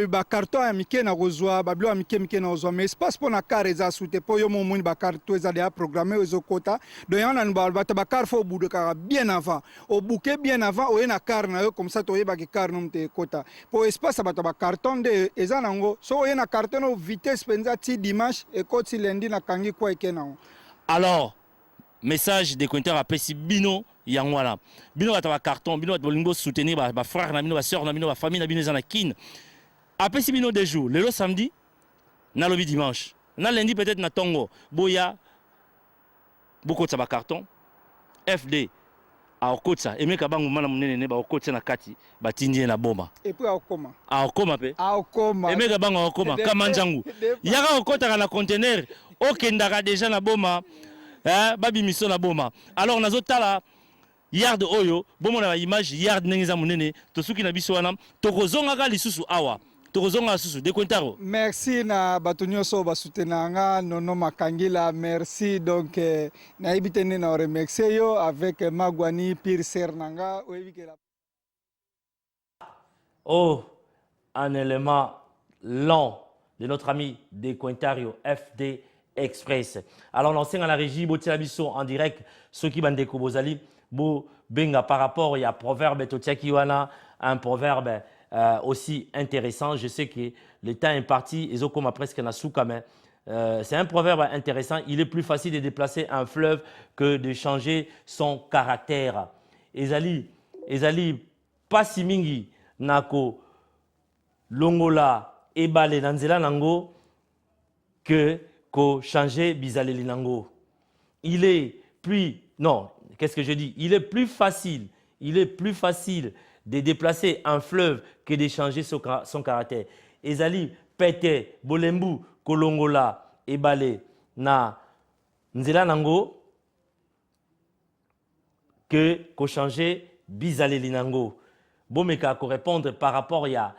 ba carton ya mike na kozwa ba bilo mike na kozwa mais espace pour na car eza soute po yo mo moni ba carton eza déjà programmé aux kota donc yana na ba car fo bout de car bien avant au bouquet bien avant o na car na yo comme ça to yeba ke car no mte kota po espace ba carton de eza nango so o na carton o vitesse penza ti dimanche et koti lundi na kangi kwa ekena. Alors message de Quinter à Pessi Bino Yangwala. Bino va carton, Bino va soutenir ma frère, ma soeur, ma famille, Bino Zanakin. À Pessi Bino des jours, le samedi, na lobby dimanche. Na lundi peut-être na Tongo, Boya, beaucoup de carton, FD, à Okotsa, et meka bangu mana munene ba Okotsa na kati, ba tindie na boma. Et puis à Okoma. À Okoma pe. À Okoma. Et meka bangu à Okoma, Kamanjangu. Yaka Okota na conteneur, Okendara déjà na boma. Babi mission na boma. Alors on a zotala yard oyo, bon on a image yard nengeza munene, to suki na biso wana, to kozonga ga lisusu awa. To kozonga susu de Quintaro. Merci na batunyo so ba soutenanga nono makangila, merci donc na ibitene na remercier yo avec Magwani Pire Sernanga Oh, un élément long de notre ami de Quintario FD Express. Alors, on enseigne à la régie, Botia Bisso en direct, ceux qui bandeko bozali, bo benga par rapport, il y a proverbe Totiakiwana, un proverbe aussi intéressant. Je sais que le temps est parti, et comme presque Nasuka, mais c'est un proverbe intéressant. Il est plus facile de déplacer un fleuve que de changer son caractère. Ezali, pas si mingi, nako, longola, ebale, nanzela nango, que ko changer bizaleli nango. Il est plus, non, qu'est-ce que je dis? Il est plus facile de déplacer un fleuve que de changer son caractère. Ezali, pete, bolembu, kolongola, ebale, na nzela nango, que ko changer bizaleli nango. Bomeka ko répondre par rapport à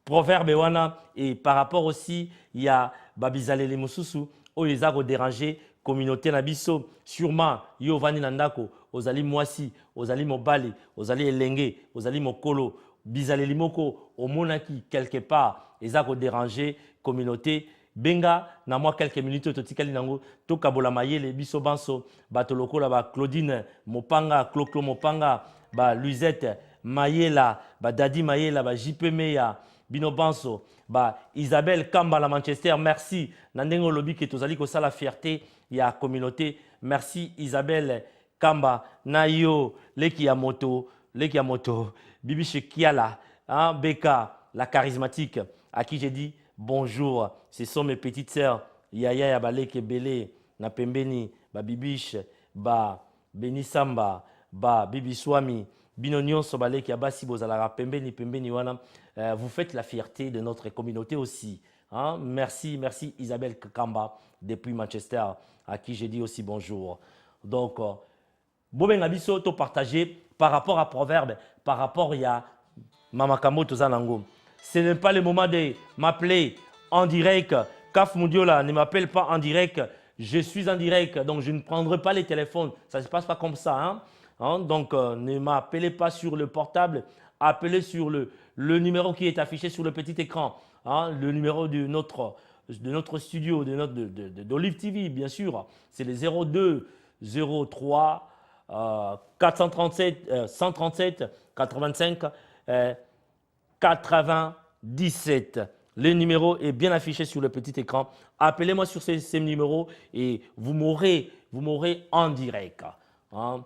proverbe wana et par rapport aussi il y a babizaleli mususu ils ont dérangé communauté na biso sûrement yo vani nandako ozali mwasi ozali mobali ozali elenge ozali mokolo bizaleli moko omonaki quelque part ils ont dérangé communauté benga na moi quelques minutes totikali nango tokabola mayele biso banso batoloko ba Claudine Mopanga Cloclo Mopanga ba Luisette Mayela ba Dadi Mayela ba JP Meya Bino Banso, Isabelle Kamba la Manchester, merci. Nandengo lobby que tozali ko la fierté, il y a communauté. Merci Isabelle Kamba, Nayo, Leki Yamoto, Bibi Shekiala, hein, Beka, la charismatique, à qui j'ai dit bonjour. Ce sont mes petites sœurs, Yaya Yabaleke Bele, Napembeni, Bibiche, Beni Samba, Bibi Swami. Binonion Sobale qui a bassi bozala pembeni wana. Vous faites la fierté de notre communauté aussi. Hein? Merci Isabelle Kamba depuis Manchester à qui j'ai dit aussi bonjour. Donc, Boben Abiso to partagé par rapport à proverbe, par rapport à Mamakamo Tozanango. Ce n'est pas le moment de m'appeler en direct. Kaf Moudiola ne m'appelle pas en direct. Je suis en direct, donc je ne prendrai pas les téléphones. Ça ne se passe pas comme ça. Hein? Donc, ne m'appelez pas sur le portable, appelez sur le numéro qui est affiché sur le petit écran, hein, le numéro de notre studio, d'Olive TV, bien sûr. C'est le 02 03 437 137 85 97. Le numéro est bien affiché sur le petit écran. Appelez-moi sur ces numéros et vous m'aurez en direct. Hein.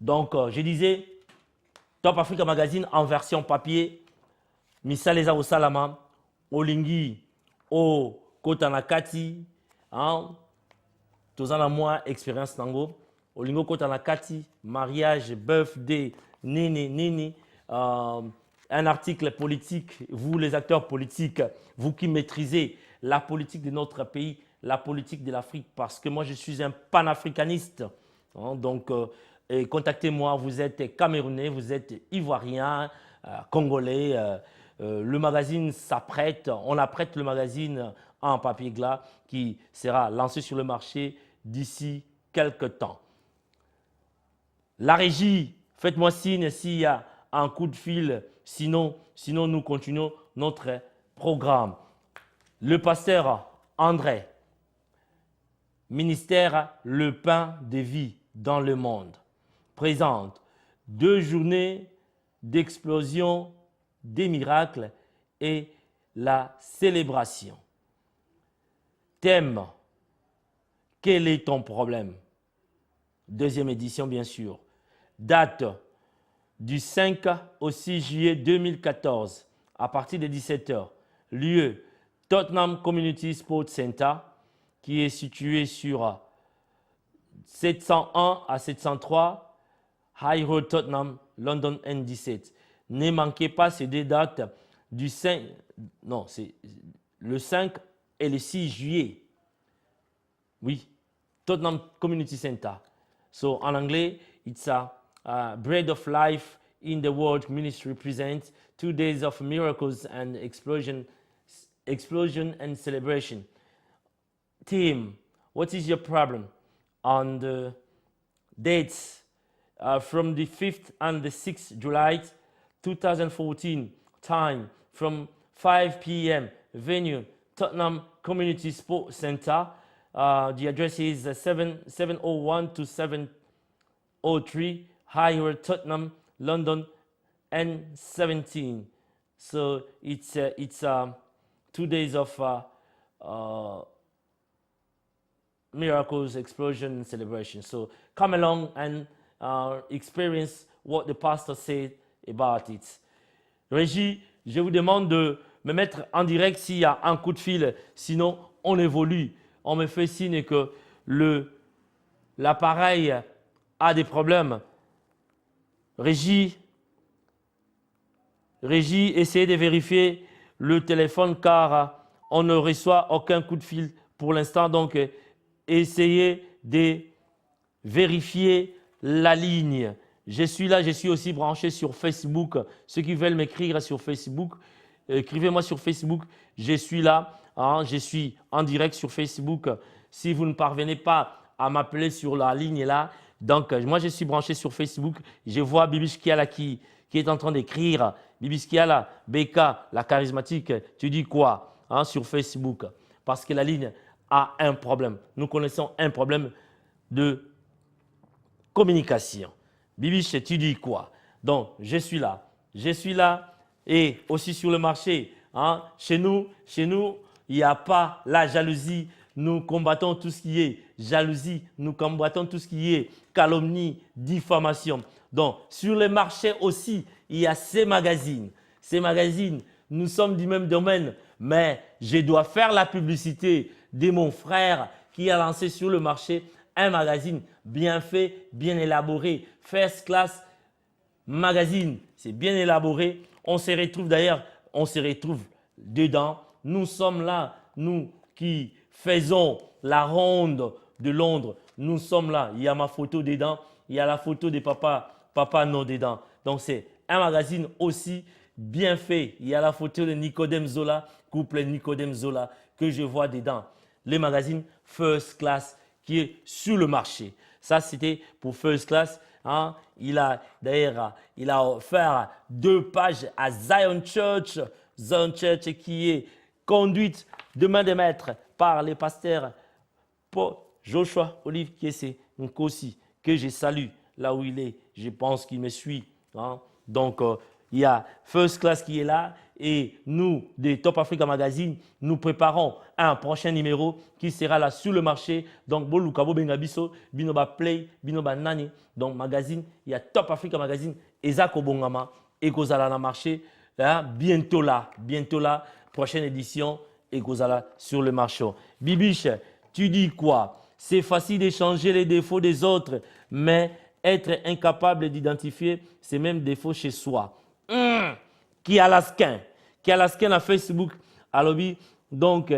Donc, je disais, Top Africa Magazine en version papier, Misaleza au Salama, Olingi, au Kotanakati, hein, Tozana moi, expérience Nango, Olingo Kotanakati, mariage, birthday, nini, un article politique, vous les acteurs politiques, vous qui maîtrisez la politique de notre pays, la politique de l'Afrique, parce que moi je suis un panafricaniste, hein, donc. Et contactez-moi, vous êtes Camerounais, vous êtes Ivoirien, Congolais. Le magazine s'apprête, on apprête le magazine en papier glas qui sera lancé sur le marché d'ici quelques temps. La régie Faites-moi signe s'il y a un coup de fil, sinon nous continuons notre programme. Le pasteur André, ministère Le Pain de Vie dans le monde, présente 2 journées d'explosion des miracles et la célébration. Thème, quel est ton problème? 2e édition, bien sûr. Date du 5 au 6 juillet 2014, à partir de 17h. Lieu, Tottenham Community Sports Center, qui est situé sur 701 à 703 High Road, Tottenham, London N17. Ne manquez pas ces 2 dates du 5, non, c'est le 5 et le 6 juillet. Oui, Tottenham Community Center. So, en anglais, it's a Bread of Life in the World Ministry presents 2 days of miracles and explosion and celebration. Team, what is your problem? On the dates from the 5th and the 6th July 2014, time from 5 p.m. Venue, Tottenham Community Sports Center. The address is 701 to 703 High Road, Tottenham, London, N17. So it's 2 days of miracles, explosion, and celebration. So come along and experience what the pastor said about it. Régie, je vous demande de me mettre en direct s'il y a un coup de fil, sinon on évolue. On me fait signe que l'appareil a des problèmes. Régie, essayez de vérifier le téléphone car on ne reçoit aucun coup de fil pour l'instant. Donc, essayez de vérifier la ligne. Je suis là, je suis aussi branché sur Facebook. Ceux qui veulent m'écrire sur Facebook, écrivez-moi sur Facebook. Je suis là. Je suis en direct sur Facebook. Si vous ne parvenez pas à m'appeler sur la ligne là, donc moi je suis branché sur Facebook. Je vois Bibish Kiala qui est en train d'écrire. Bibish Kiala, Beka, la charismatique, tu dis quoi sur Facebook? Parce que la ligne a un problème. Nous connaissons un problème de communication. Bibish, tu dis quoi? Donc je suis là et aussi sur le marché. Chez nous, il n'y a pas la jalousie. Nous combattons tout ce qui est jalousie. Nous combattons tout ce qui est calomnie, diffamation. Donc, sur le marché aussi, il y a ces magazines. Ces magazines, nous sommes du même domaine. Mais je dois faire la publicité de mon frère qui a lancé sur le marché un magazine bien fait, bien élaboré. First Class Magazine. C'est bien élaboré. On se retrouve d'ailleurs, dedans. Nous sommes là, nous qui faisons la ronde de Londres. Nous sommes là. Il y a ma photo dedans. Il y a la photo de Papa No dedans. Donc, c'est un magazine aussi bien fait. Il y a la photo de Nicodème Zola, couple Nicodème Zola, que je vois dedans. Le magazine First Class qui est sur le marché. Ça, c'était pour First Class. Il a offert 2 pages à Zion Church. Zion Church qui est conduite de main de maître par les pasteurs Paul Joshua Olive Kiese Nkosi, que je salue là où il est. Je pense qu'il me suit. Donc, il y a First Class qui est là et nous, de Top Africa Magazine, nous préparons un prochain numéro qui sera là sur le marché. Donc, Bolukabo Bengabiso, Binoba Play, Binoba Nani. Donc, magazine, il y a Top Africa Magazine, Ezako Bongama, et Kozala na marché. Bientôt là, prochaine édition, et Kozala sur le marché. Bibiche, tu dis quoi? C'est facile d'échanger les défauts des autres, mais être incapable d'identifier ces mêmes défauts chez soi. Qui a lasquin à Facebook, à lobby. Donc,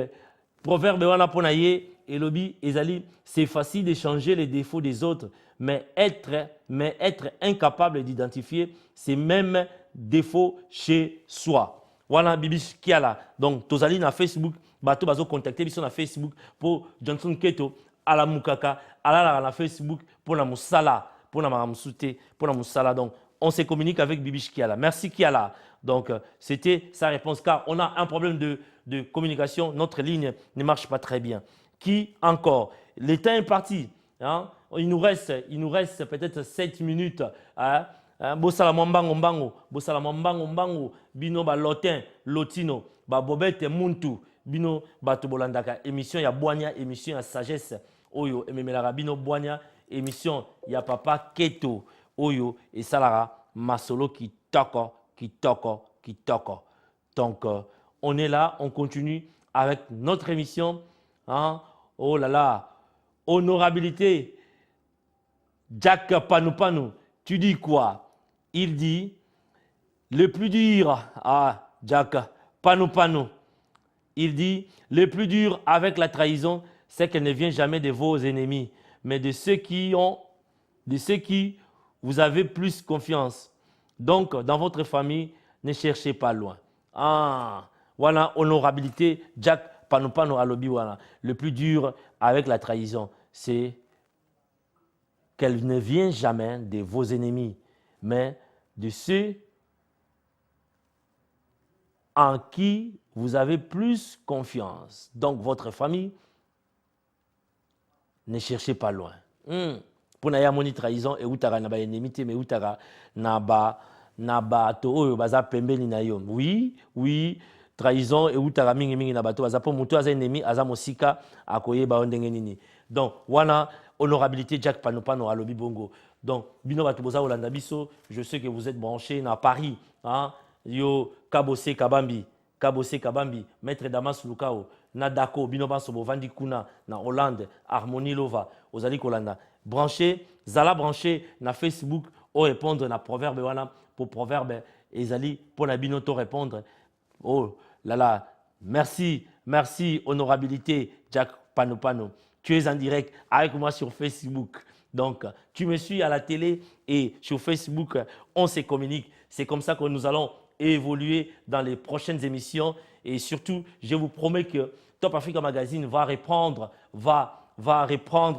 proverbe wana ponaye et lobby ezali, c'est facile d'échanger les défauts des autres, mais être incapable d'identifier ces mêmes défauts chez soi. Voilà Bibish Kiala. Donc, tozali na Facebook, bato bazo contacter biso na Facebook pour Johnson Keto, ala mukaka, ala na Facebook pour la musala. pour Namamsoute, pour Namusala. Donc, on se communique avec Bibiche Kiala. Merci Kiala. Donc, c'était sa réponse, car on a un problème de communication. Notre ligne ne marche pas très bien. Qui encore? Le temps est parti. Hein? Il nous reste peut-être 7 minutes. Hein? Bosala Mambango Mbango, Bosala Mambango Mbango, Bino ba Lotin, Lotino, ba Bobette Muntu, Bino Bato Bolandaka, émission ya Boania, émission ya Sagesse, Oyo, Ememelara Bino Boania, émission ya Papa Keto, Oyo, et Salara, Masolo qui toko. Donc, on est là, on continue avec notre émission. Hein? Oh là là, honorabilité, Jack Panupanu, tu dis quoi? Il dit, le plus dur, Jack Panupanu, il dit, le plus dur avec la trahison, c'est qu'elle ne vient jamais de vos ennemis, mais de ceux qui vous avez plus confiance. Donc, dans votre famille, ne cherchez pas loin. Voilà, honorabilité, Jack Panupanu Alobi, voilà. Le plus dur avec la trahison, c'est qu'elle ne vient jamais de vos ennemis, mais de ceux en qui vous avez plus confiance. Donc, votre famille, ne cherchez pas loin. Pour n'avoir moni trahison, et outara naba ennemi, mais outara naba to oyo baza pembeni na yo. Oui, trahison et outara mingi naba to baza po muto aza ennemi aza mosika akoye ba ondenge nini. Donc, wana honorabilité Jack Panupanu alobi bongo. Donc, bino bato boza olanda biso, je sais que vous êtes branchés à Paris, hein? Yo Kabose Kabambi, Maître Damas Lukao, Nadako, bino baso bovandi kuna na Hollande, Harmonie Lova, ozali kolanda. Branché, zala branché na Facebook au répondre na proverbe wana pour proverbe ezali pour na bino to répondre. Oh là là, merci honorabilité Jack Panupanu. Tu es en direct avec moi sur Facebook. Donc, tu me suis à la télé et sur Facebook, on se communique. C'est comme ça que nous allons évoluer dans les prochaines émissions. Et surtout, je vous promets que Top Africa Magazine va reprendre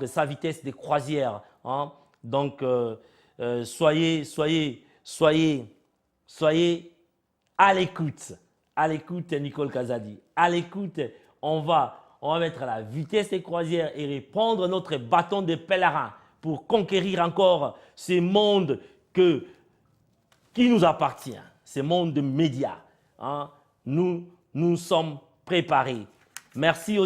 sa vitesse de croisière. Hein? Donc, soyez à l'écoute. À l'écoute, Nicole Kazadi. À l'écoute, on va mettre la vitesse de croisière et reprendre notre bâton de pèlerin pour conquérir encore ce monde qui nous appartient, ce monde de médias. Hein? Nous sommes préparés. Merci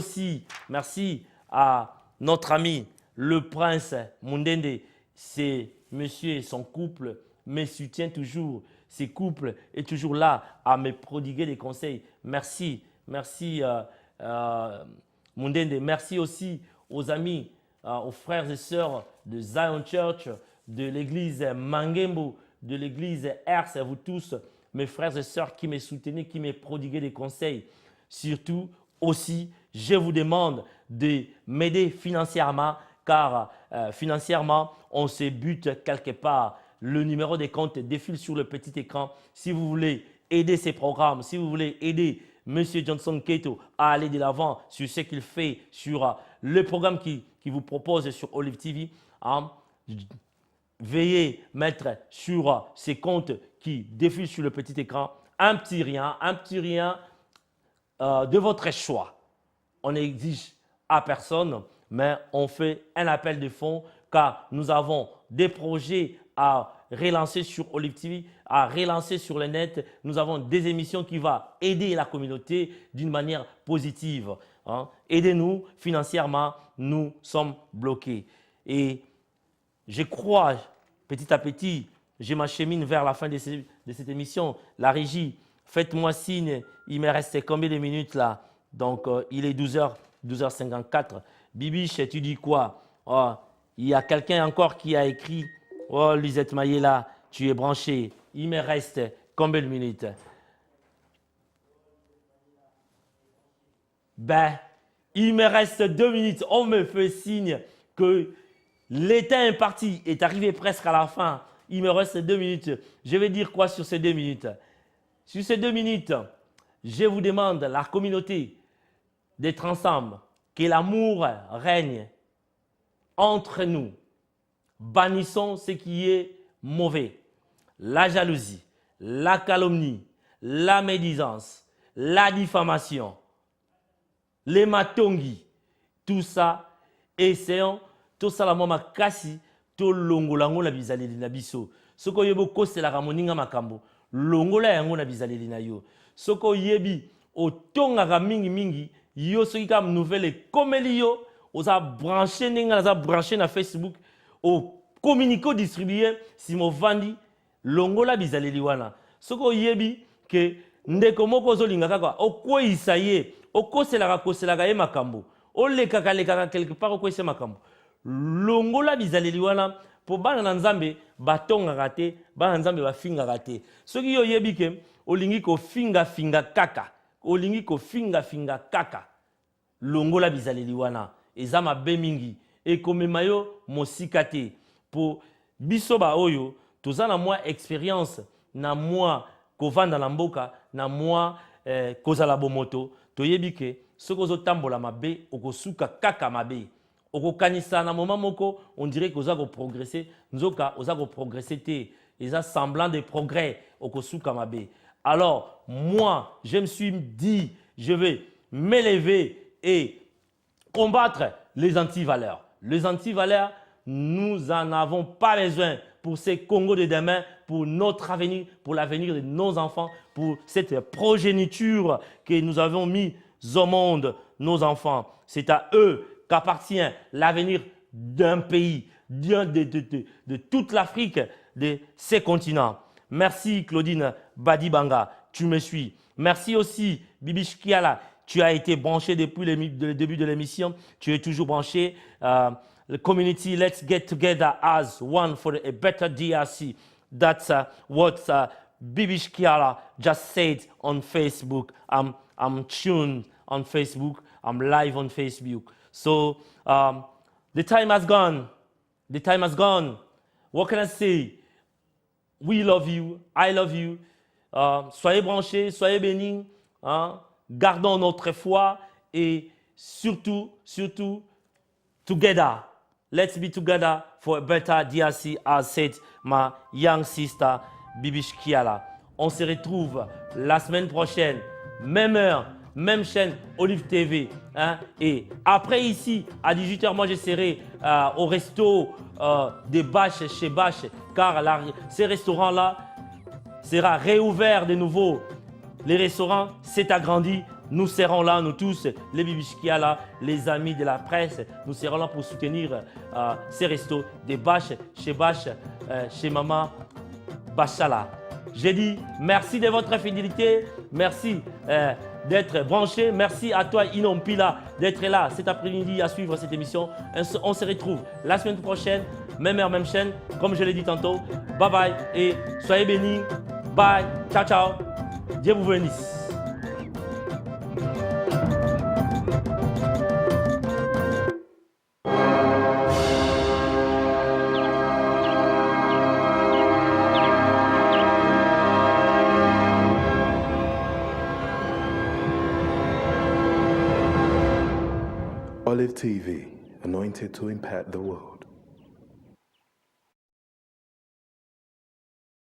à notre ami, le prince Mundende. C'est monsieur et son couple me soutient toujours. Ce couple est toujours là à me prodiguer des conseils. Merci Mundende. Merci aussi aux amis, aux frères et sœurs de Zion Church, de l'église Mangembo, de l'église Ers, vous tous, mes frères et sœurs qui me soutenaient, qui me prodiguaient des conseils. Surtout aussi, je vous demande de m'aider financièrement, car financièrement, on se bute quelque part. Le numéro de compte défile sur le petit écran. Si vous voulez aider ces programmes, si vous voulez aider M. Johnson Keto à aller de l'avant sur ce qu'il fait, sur le programme qu'il vous propose sur Olive TV, hein, veuillez mettre sur ces comptes qui défilent sur le petit écran un petit rien de votre choix. On n'exige à personne, mais on fait un appel de fonds car nous avons des projets à relancer sur Olive TV, à relancer sur le net. Nous avons des émissions qui vont aider la communauté d'une manière positive. Hein. Aidez-nous financièrement, nous sommes bloqués. Et je crois, petit à petit, je m'achemine vers la fin de cette émission. La régie, faites-moi signe, il me reste combien de minutes là? Donc, il est 12h54. Bibiche, tu dis quoi? Oh, il y a quelqu'un encore qui a écrit, oh, Lisette Mayela, tu es branché. Il me reste combien de minutes? Ben, il me reste 2 minutes. On me fait signe que l'état imparti est arrivé presque à la fin. Il me reste 2 minutes. Je vais dire quoi sur ces 2 minutes? Sur ces 2 minutes, je vous demande, la communauté, d'être ensemble, que l'amour règne entre nous. bannissons ce qui est mauvais. La jalousie, la calomnie, la médisance, la diffamation, les matongi, tout ça, essayons, tout ça la mama kasi, tout longolango la bizaleli na biso. Soko yebo kose la ramoninga makambo, longola yango na bizaleli na yo. Soko yebi, o tonga mingi, yo soki kam nouvelle komeli yo, oza branché ninga za branché na Facebook, o communiqué distribué si mo vandi, longola bizaleli wana. Soko yebi ke ndeko moko zolinga kaka, o ko isaye, o koselaka ye makambo, o lekaka quelque part o ko ise makambo. Longola bizaleli wana po bana na nzambe batongaka te, bana nzambe bafingaka te. Soki yo yebi ke olingi ko finga kaka, olingi ko finga kaka. Longola bizaleli wana eza mabe mingi ekomema yo mosika te. Po biso ba oyo toza na mwa expérience na mwa kovanda na mboka na mwa kozala bomoto toyebi ke soki ozotambola mabe okosuka kaka mabe. Okokanisa na moment moko, on dirait que oza ko progresser, nzoka oza ko progresser te, eza semblant de progrès okosuka mabe. Alors moi, je me suis dit, je vais m'élever et combattre les anti-valeurs. Les anti-valeurs, nous en avons pas besoin pour ces Congo de demain, pour notre avenir, pour l'avenir de nos enfants, pour cette progéniture que nous avons mis au monde, nos enfants. C'est à eux qu'appartient l'avenir d'un pays, de toute l'Afrique, de ces continents. Merci Claudine Badibanga, tu me suis. Merci aussi Bibish Kiala, tu as été branché depuis le début de l'émission, tu es toujours branché. The community, let's get together as one for a better DRC. That's what Bibish Kiala just said on Facebook. I'm tuned on Facebook, I'm live on Facebook. So the time has gone. The time has gone. What can I say? We love you. I love you. Soyez branchés, soyez bénis. Hein? Gardons notre foi et surtout, together. Let's be together for a better DRC, as said my young sister Bibish Kiala. On se retrouve la semaine prochaine, même heure, même chaîne, Olive TV. Hein? Et après ici, à 18h, moi je serai au resto des Bâches chez Bâches, car ces restaurants-là sera réouvert de nouveau. Les restaurants s'est agrandi. Nous serons là, nous tous, les Bibish Kiala, les amis de la presse. Nous serons là pour soutenir ces restos des Bâches, chez Maman Bachala. J'ai dit merci de votre fidélité, merci d'être branché, merci à toi Inompila d'être là cet après-midi à suivre cette émission. On se retrouve la semaine prochaine, même heure, même chaîne, comme je l'ai dit tantôt. Bye bye et soyez bénis. Bye, ciao ciao, Dieu vous bénisse. Olive TV, anointed to impact the world.